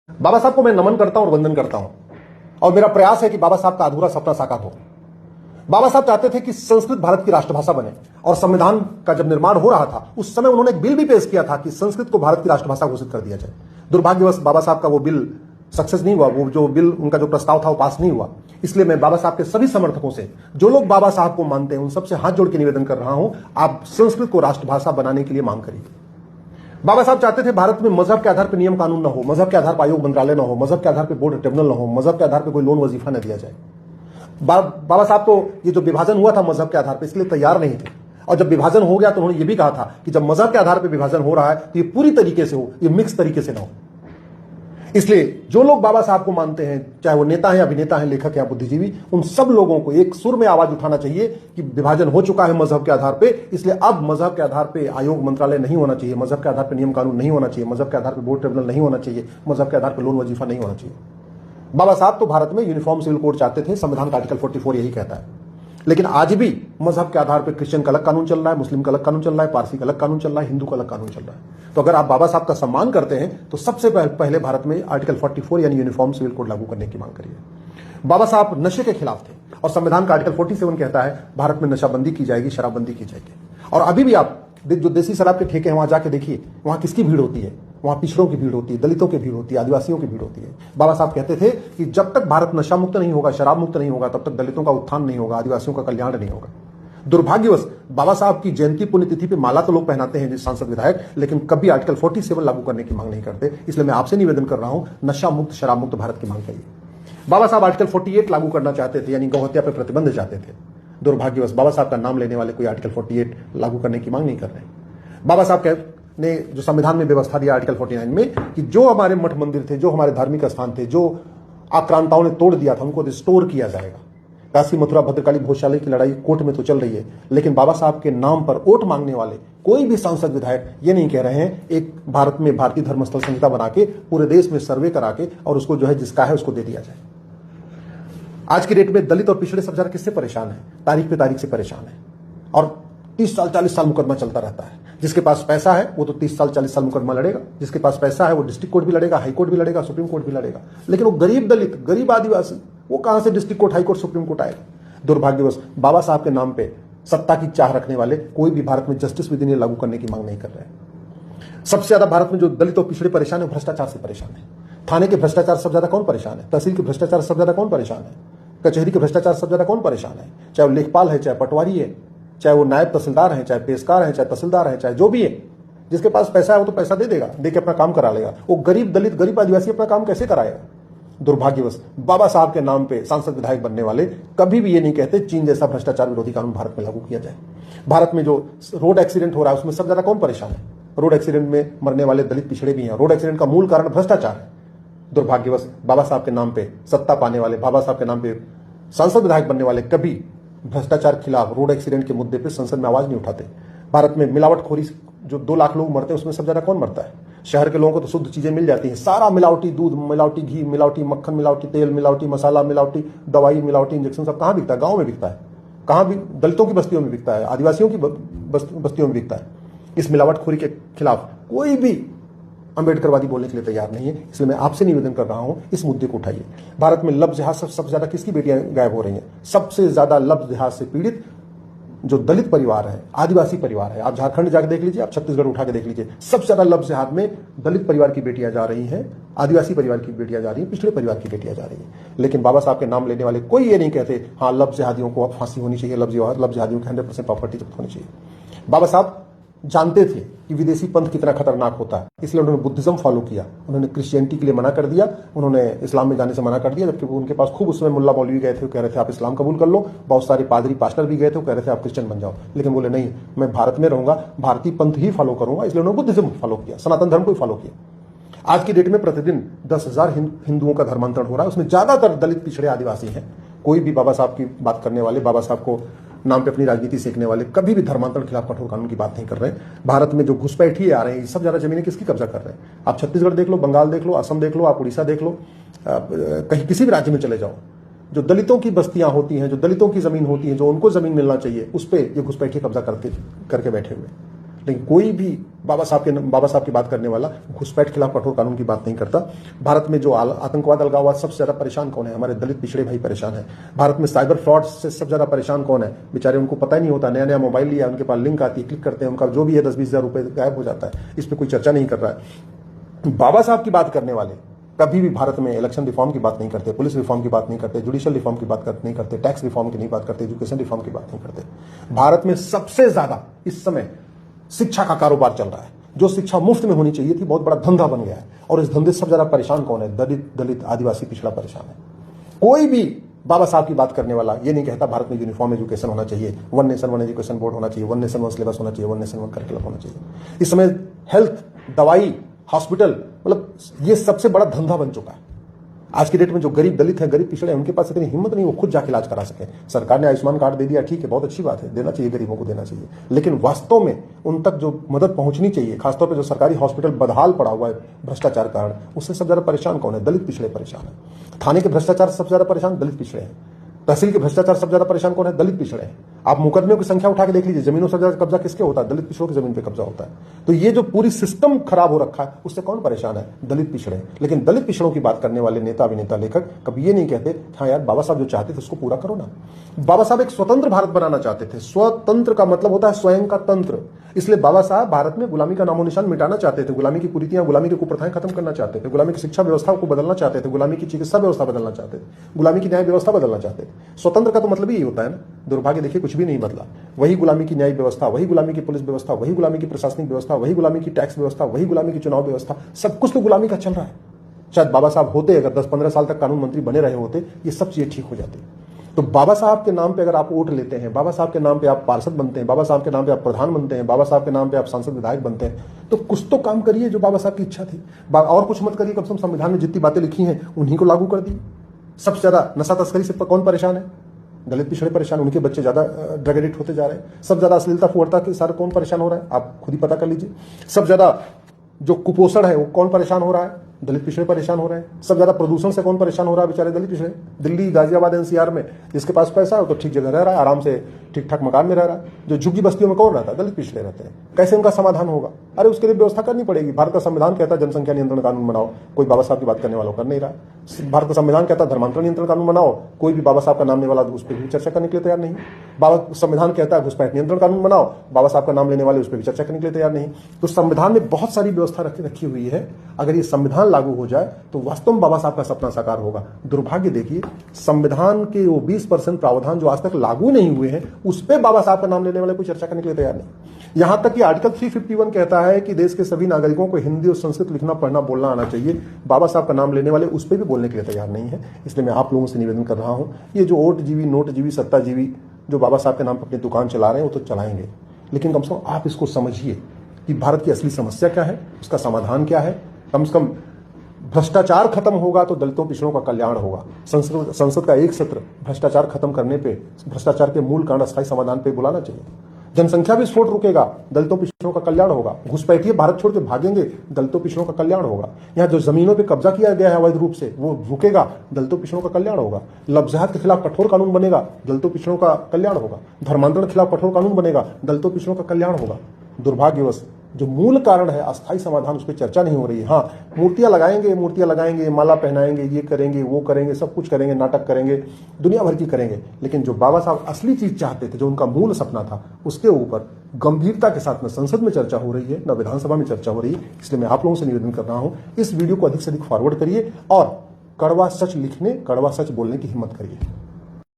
बाबा साहब को मैं नमन करता हूं और वंदन करता हूं, और मेरा प्रयास है कि बाबा साहब का अधूरा सपना साकार हो। बाबा साहब चाहते थे कि संस्कृत भारत की राष्ट्रभाषा बने, और संविधान का जब निर्माण हो रहा था उस समय उन्होंने एक बिल भी पेश किया था कि संस्कृत को भारत की राष्ट्रभाषा घोषित कर दिया जाए। दुर्भाग्यवश बाबा साहब का वो बिल सक्सेस नहीं हुआ, वो जो बिल उनका जो प्रस्ताव था वो पास नहीं हुआ। इसलिए मैं बाबा साहब के सभी समर्थकों से, जो लोग बाबा साहब को मानते हैं, उन सबसे हाथ जोड़ के निवेदन कर रहा हूं, आप संस्कृत को राष्ट्रभाषा बनाने के लिए मांग करिए। बाबा साहब चाहते थे भारत में मजहब के आधार पर नियम कानून न हो, मजहब के आधार पर आयोग मंत्रालय न हो, मजहब के आधार पर बोर्ड ट्रिब्यूनल न हो, मजहब के आधार पर कोई लोन वजीफा न दिया जाए। बाबा साहब तो ये जो विभाजन हुआ था मजहब के आधार पर, इसके लिए तैयार नहीं थे, और जब विभाजन हो गया तो उन्होंने ये भी कहा था कि जब मजहब के आधार पर विभाजन हो रहा है तो ये पूरी तरीके से हो, ये मिक्स तरीके से ना हो। इसलिए जो लोग बाबा साहब को मानते हैं, चाहे वो नेता हैं, अभिनेता हैं, लेखक हैं, बुद्धिजीवी, उन सब लोगों को एक सुर में आवाज उठाना चाहिए कि विभाजन हो चुका है मजहब के आधार पे, इसलिए अब मजहब के आधार पे आयोग मंत्रालय नहीं होना चाहिए, मजहब के आधार पे नियम कानून नहीं होना चाहिए, मजहब के आधार पे बोर्ड ट्रिब्यूनल नहीं होना चाहिए, मजहब के आधार पे लोन वजीफा नहीं होना चाहिए। बाबा साहब तो भारत में यूनिफॉर्म सिविल कोड चाहते थे, संविधान का आर्टिकल 44 यही कहता है। लेकिन आज भी मजहब के आधार पर क्रिश्चियन का अलग कानून चल रहा है, मुस्लिम का अलग कानून चल रहा है, पारसी का अलग कानून चल रहा है, हिंदू का अलग कानून चल रहा है। तो अगर आप बाबा साहब का सम्मान करते हैं तो सबसे पहले भारत में आर्टिकल 44 यानी यूनिफॉर्म सिविल कोड लागू करने की मांग करिए। बाबा साहब नशे के खिलाफ थे, और संविधान का आर्टिकल 47 कहता है भारत में नशाबंदी की जाएगी, शराबबंदी की जाएगी। और अभी भी आप जो देसी शराब के ठेके हैं वहां जाके देखिए, वहां किसकी भीड़ होती है, वहां पिछड़ों की भीड़ होती है, दलितों की भीड़ होती है, आदिवासियों की भीड़ होती है। बाबा साहब कहते थे कि जब तक भारत नशा मुक्त नहीं होगा, शराब मुक्त नहीं होगा, तब तक दलितों का उत्थान नहीं होगा, आदिवासियों का कल्याण नहीं होगा। दुर्भाग्यवश बाबा साहब की जयंती पुण्यतिथि पे माला तो लोग पहनाते हैं सांसद विधायक, लेकिन कभी आर्टिकल 47 लागू करने की मांग नहीं करते। इसलिए मैं आपसे निवेदन कर रहा हूं, नशा मुक्त शराब मुक्त भारत की मांग करिए। बाबा साहब आर्टिकल 48 लागू करना चाहते थे, यानी गौहत्या पर प्रतिबंध चाहते थे। दुर्भाग्यवश बाबा साहब का नाम लेने वाले कोई आर्टिकल 48 लागू करने की मांग नहीं कर रहे। बाबा साहब ने जो संविधान में व्यवस्था दिया आर्टिकल 49 में कि जो हमारे मठ मंदिर थे, जो हमारे धार्मिक स्थान थे, जो आक्रांताओं ने तोड़ दिया था, उनको रिस्टोर किया जाएगा। काशी मथुरा भद्रकाली भोजशाली की लड़ाई कोर्ट में तो चल रही है, लेकिन बाबा साहब के नाम पर वोट मांगने वाले कोई भी सांसद विधायक ये नहीं कह रहे हैं एक भारत में भारतीय धर्मस्थल संहिता बना के पूरे देश में सर्वे करा के और उसको जो है जिसका है उसको दे दिया जाए। आज की डेट में दलित और पिछड़े सब जरा किससे परेशान है? तारीख पे तारीख से परेशान है, और 30 साल 40 साल मुकदमा चलता रहता है। जिसके पास पैसा है वो तो 30 साल 40 साल मुकदमा लड़ेगा, जिसके पास पैसा है वो डिस्ट्रिक्ट कोर्ट भी लड़ेगा, हाई कोर्ट भी लड़ेगा, सुप्रीम कोर्ट भी लड़ेगा। लेकिन वो गरीब दलित, गरीब आदिवासी, वो कहां से district court, high court, supreme court आएगा? दुर्भाग्यवश बाबा साहब के नाम पे सत्ता की चाह रखने वाले कोई भी भारत में जस्टिस विद इन लागू करने की मांग नहीं कर रहे। सबसे ज्यादा भारत में जो दलित और पिछड़े परेशान है, भ्रष्टाचार से परेशान है। थाने के भ्रष्टाचार सबसे ज्यादा कौन परेशान है? तहसील के भ्रष्टाचार सबसे ज्यादा कौन परेशान है? कचहरी के भ्रष्टाचार सबसे ज्यादा कौन परेशान है? चाहे वो लेखपाल है, चाहे पटवारी है, चाहे वो नायब तहसीलदार है, चाहे पेशकार है, चाहे तहसीलदार है, चाहे जो भी है। जिसके पास पैसा है वो तो पैसा दे देगा, दे के अपना काम करा लेगा। वो गरीब दलित, गरीब आदिवासी अपना काम कैसे कराएगा? दुर्भाग्यवश बाबा साहब के नाम पे सांसद विधायक बनने वाले कभी भी ये नहीं कहते चीन जैसा भ्रष्टाचार विरोधी कानून भारत में लागू किया जाए। भारत में जो रोड एक्सीडेंट हो रहा है उसमें सबसे ज्यादा कौन परेशान है? रोड एक्सीडेंट में मरने वाले दलित पिछड़े भी हैं। रोड एक्सीडेंट का मूल कारण भ्रष्टाचार है। दुर्भाग्यवश बाबा साहब के नाम पे सत्ता पाने वाले, बाबा साहब के नाम पे सांसद विधायक बनने वाले कभी भ्रष्टाचार खिलाफ, रोड एक्सीडेंट के मुद्दे पे संसद में आवाज नहीं उठाते। भारत में मिलावटखोरी, जो 2 लाख लोग मरते हैं उसमें सबसे ज्यादा कौन मरता है? शहर के लोगों को तो शुद्ध चीजें मिल जाती हैं, सारा मिलावटी दूध, मिलावटी घी, मिलावटी मक्खन, मिलावटी तेल, मिलावटी मसाला, मिलावटी दवाई, मिलावटी इंजेक्शन, सब कहाँ बिकता है? गांव में बिकता है। कहाँ भी? दलितों की बस्तियों में बिकता है, आदिवासियों की बस्तियों में बिकता है। इस मिलावटखोरी के खिलाफ कोई भी अंबेडकरवादी बोलने के लिए तैयार नहीं है। इसलिए मैं आपसे निवेदन कर रहा हूं, इस मुद्दे को उठाइए। भारत में लव जिहाद सबसे ज्यादा किसकी बेटियां गायब हो रही हैं? सबसे ज्यादा लव जिहाद से पीड़ित जो दलित परिवार है, आदिवासी परिवार है। आप झारखंड जाकर देख लीजिए, आप छत्तीसगढ़ उठा के देख लीजिए, सबसे ज्यादा लव जिहाद में दलित परिवार की बेटियां जा रही हैं, आदिवासी परिवार की बेटियां जा रही हैं, पिछड़े परिवार की बेटियां जा रही हैं। लेकिन बाबा साहब के नाम लेने वाले कोई ये नहीं कहते हाँ लव जिहादियों को अब फांसी होनी चाहिए, लव जिहादियों की 100% प्रॉपर्टी जब्त होनी चाहिए। बाबा साहब जानते थे कि विदेशी पंथ कितना खतरनाक होता है, इसलिए उन्होंने बुद्धिज्म फॉलो किया। उन्होंने क्रिश्चियनिटी के लिए मना कर दिया, उन्होंने इस्लाम में जाने से मना कर दिया, जबकि उनके पास खूब उस समय मुल्ला मौलवी गए थे, कह रहे थे आप इस्लाम कबूल कर लो। बहुत सारे पादरी पास्टर भी गए थे, कह रहे थे आप क्रिश्चियन बन जाओ, लेकिन बोले नहीं, मैं भारत में रहूंगा, भारतीय पंथ ही फॉलो करूंगा। इसलिए उन्होंने बुद्धिज्म फॉलो किया, सनातन धर्म को ही फॉलो किया। आज की डेट में प्रतिदिन 10,000 हिंदुओं का धर्मांतरण हो रहा है, उसमें ज्यादातर दलित पिछड़े आदिवासी हैं। कोई भी बाबा साहब की बात करने वाले, बाबा साहब को नाम पे अपनी राजनीति सीखने वाले कभी भी धर्मांतरण के खिलाफ कठोर कानून की बात नहीं कर रहे हैं। भारत में जो घुसपैठिए आ रहे हैं, सब ज्यादा जमीनें किसकी कब्जा कर रहे हैं? आप छत्तीसगढ़ देख लो, बंगाल देख लो, असम देख लो, आप उड़ीसा देख लो, कहीं किसी भी राज्य में चले जाओ, जो दलितों की बस्तियां होती हैं, जो दलितों की जमीन होती है, जो उनको जमीन मिलना चाहिए, उस पर ये घुसपैठिए कब्जा करके बैठे हुए। लेकिन कोई भी बाबा साहब की बात करने वाला घुसपैठ के खिलाफ कठोर कानून की बात नहीं करता। भारत में जो आतंकवाद अलगाववाद सबसे ज्यादा परेशान कौन है? हमारे दलित पिछड़े भाई परेशान है। भारत में साइबर फ्रॉड से सबसे ज्यादा परेशान कौन है? बेचारे, उनको पता ही नहीं होता, नया नया मोबाइल लिया, उनके पास लिंक आती है, क्लिक करते हैं, उनका जो भी है 10-20 हजार रुपए गायब हो जाता है। इस पर कोई चर्चा नहीं कर रहा है। बाबा साहब की बात करने वाले कभी भी भारत में इलेक्शन रिफॉर्म की बात नहीं करते, पुलिस रिफॉर्म की बात नहीं करते, जुडिशियल रिफॉर्म की बात नहीं करते, टैक्स रिफॉर्म की नहीं बात करते, एजुकेशन रिफॉर्म की बात नहीं करते। भारत में सबसे ज्यादा इस समय शिक्षा का कारोबार चल रहा है। जो शिक्षा मुफ्त में होनी चाहिए थी, बहुत बड़ा धंधा बन गया है। और इस धंधे से सबसे ज्यादा परेशान कौन है? दलित आदिवासी पिछड़ा परेशान है। कोई भी बाबा साहब की बात करने वाला ये नहीं कहता भारत में यूनिफॉर्म एजुकेशन होना चाहिए, one nation one education board होना चाहिए, वन नेशन वन सिलेबस होना चाहिए, वन नेशन वन करिकुलम होना चाहिए। इस समय हेल्थ, दवाई, हॉस्पिटल, मतलब ये सबसे बड़ा धंधा बन चुका है। आज की डेट में जो गरीब दलित है, गरीब पिछड़े हैं, उनके पास इतनी हिम्मत नहीं वो खुद जाके इलाज करा सके। सरकार ने आयुष्मान कार्ड दे दिया, ठीक है, बहुत अच्छी बात है, देना चाहिए, गरीबों को देना चाहिए। लेकिन वास्तव में उन तक जो मदद पहुंचनी चाहिए, खासतौर पर जो सरकारी हॉस्पिटल बदहाल पड़ा हुआ है भ्रष्टाचार कारण, उससे सबसे ज्यादा परेशान कौन है? दलित पिछड़े परेशान है। थाने के भ्रष्टाचार से सबसे ज्यादा परेशान दलित पिछड़े हैं। तहसील के भ्रष्टाचार सबसे ज्यादा परेशान कौन है? दलित पिछड़े हैं। आप मुकदमों की संख्या उठा के देख लीजिए, जमीनों से ज्यादा कब्जा किसके होता है? दलित पिछड़ों की जमीन पे कब्जा होता है। तो ये जो पूरी सिस्टम खराब हो रखा है, उससे कौन परेशान है? दलित पिछड़े। लेकिन दलित पिछड़ों की बात करने वाले नेता, अभिनेता, लेखक कभी ये नहीं कहते हाँ यार, बाबा साहब जो चाहते थे उसको पूरा करो ना। बाबा साहब एक स्वतंत्र भारत बनाना चाहते थे। स्वतंत्र का मतलब होता है स्वयं का तंत्र। इसलिए बाबा साहब भारत में गुलामी का नामो निशान मिटाना चाहते थे, गुलामी की कुरीतियां, गुलामी की कुप्रथाएं खत्म करना चाहते थे, गुलामी की शिक्षा व्यवस्था को बदलना चाहते थे, गुलामी की चिकित्सा व्यवस्था बदलना चाहते थे, गुलामी की न्याय व्यवस्था बदलना चाहते थे। स्वतंत्र का तो मतलब ही होता है ना। दुर्भाग्य देखिए, कुछ भी नहीं बदला। वही गुलामी की न्याय व्यवस्था, वही गुलामी की पुलिस व्यवस्था, वही गुलामी की प्रशासनिक व्यवस्था, वही गुलामी की टैक्स व्यवस्था, वही गुलामी की चुनाव व्यवस्था, सब कुछ तो गुलामी का चल रहा है। शायद बाबा साहब होते, अगर 10-15 साल तक कानून मंत्री बने रहे होते, ये सब चीजें ठीक हो जाती। तो बाबा साहब के नाम पे अगर आप वोट लेते हैं, बाबा साहब के नाम पे आप पार्षद बनते हैं, बाबा साहब के नाम पे आप प्रधान बनते हैं, बाबा साहब के नाम पे आप सांसद विधायक बनते हैं, तो कुछ तो काम करिए जो बाबा साहब की इच्छा थी। और कुछ मत करिए, कम से कम संविधान में जितनी बातें लिखी हैं उन्हीं को लागू कर दी। सबसे ज्यादा नशा तस्करी से कौन परेशान है? दलित पिछड़े परेशान, उनके बच्चे ज्यादा ड्रग एडिक्ट होते जा रहे हैं। सब ज्यादा अश्लीलता फुहड़ता के सारे कौन परेशान हो रहा है? आप खुद ही पता कर लीजिए। सब ज्यादा जो कुपोषण है वो कौन परेशान हो रहा है? दलित पिछड़े परेशान हो रहे हैं। सब ज्यादा प्रदूषण से कौन परेशान हो रहा है? बेचारे दलित पिछड़े। दिल्ली, गाजियाबाद, एनसीआर में जिसके पास पैसा है वो तो ठीक जगह रह रहा है, आराम से ठीक ठाक मकान में रह रहा है। जो झुग्गी बस्तियों में कौन रहता है? दलित पिछड़े रहते हैं। कैसे उनका समाधान होगा? अरे उसके लिए व्यवस्था करनी पड़ेगी। भारत का संविधान कहता है जनसंख्या नियंत्रण कानून बनाओ, कोई बाबा साहब की बात करने वाला कर नहीं रहा। भारत का संविधान कहता है धर्मांतरण नियंत्रण कानून बनाओ, कोई भी बाबा साहब का नाम लेने वाला उस पर भी चर्चा करने के लिए तैयार नहीं। बाबा संविधान कहता है घुसपैठ नियंत्रण कानून बनाओ, बाबा साहब का नाम लेने वाले उस पर भी चर्चा करने के लिए तैयार नहीं। तो संविधान में बहुत सारी व्यवस्था रखी हुई है। अगर ये संविधान लागू हो जाए तो वास्तव में बाबा साहब का सपना साकार होगा। दुर्भाग्य देखिए, संविधान के वो 20% प्रावधान जो आज तक लागू नहीं हुए हैं, उस पर बाबा साहब का नाम लेने वाले कोई चर्चा करने के लिए तैयार नहीं। यहां तक कि आर्टिकल 351 कहता है कि देश के सभी नागरिकों को हिंदी और संस्कृत लिखना पढ़ना बोलना आना चाहिए। बाबा साहब का नाम लेने वाले उस पर भी बोलने के लिए तैयार नहीं है। इसलिए मैं आप लोगों से निवेदन कर रहा हूं, ये जो ओट जीवी, नोट जीवी, सत्ता जीवी जो बाबा साहब के नाम पर अपनी दुकान चला रहे हैं वो तो चलाएंगे, लेकिन कम से कम आप इसको समझिए कि भारत की असली समस्या क्या है, उसका समाधान क्या है। कम से कम भ्रष्टाचार खत्म होगा तो दलितों पिछड़ों का कल्याण होगा। संसद का एक सत्र भ्रष्टाचार खत्म करने पे, भ्रष्टाचार के मूल कारण अस्थायी समाधान पे बुलाना चाहिए। जनसंख्या भी विस्फोट रुकेगा, दलितों पिछड़ों का कल्याण होगा। घुसपैठिए भारत छोड़ के भागेंगे, दलितों पिछड़ों का कल्याण होगा। यहाँ जो जमीनों पे कब्जा किया गया है अवैध रूप से, वो रुकेगा, दलितों पिछड़ों का कल्याण होगा। लव जिहाद के खिलाफ कठोर कानून बनेगा, दलितों पिछड़ों का कल्याण होगा। धर्मांतरण के खिलाफ कठोर कानून बनेगा, दलितों पिछड़ों का कल्याण होगा। दुर्भाग्यवश जो मूल कारण है अस्थायी समाधान, उस पर चर्चा नहीं हो रही है। हाँ, मूर्तियां लगाएंगे, माला पहनाएंगे, ये करेंगे, वो करेंगे, सब कुछ करेंगे, नाटक करेंगे, दुनिया भर की करेंगे, लेकिन जो बाबा साहब असली चीज चाहते थे, जो उनका मूल सपना था, उसके ऊपर गंभीरता के साथ में संसद में चर्चा हो रही है, न विधानसभा में चर्चा हो रही है। इसलिए मैं आप लोगों से निवेदन कर रहा हूं, इस वीडियो को अधिक से अधिक फॉरवर्ड करिए और कड़वा सच लिखने, कड़वा सच बोलने की हिम्मत करिए।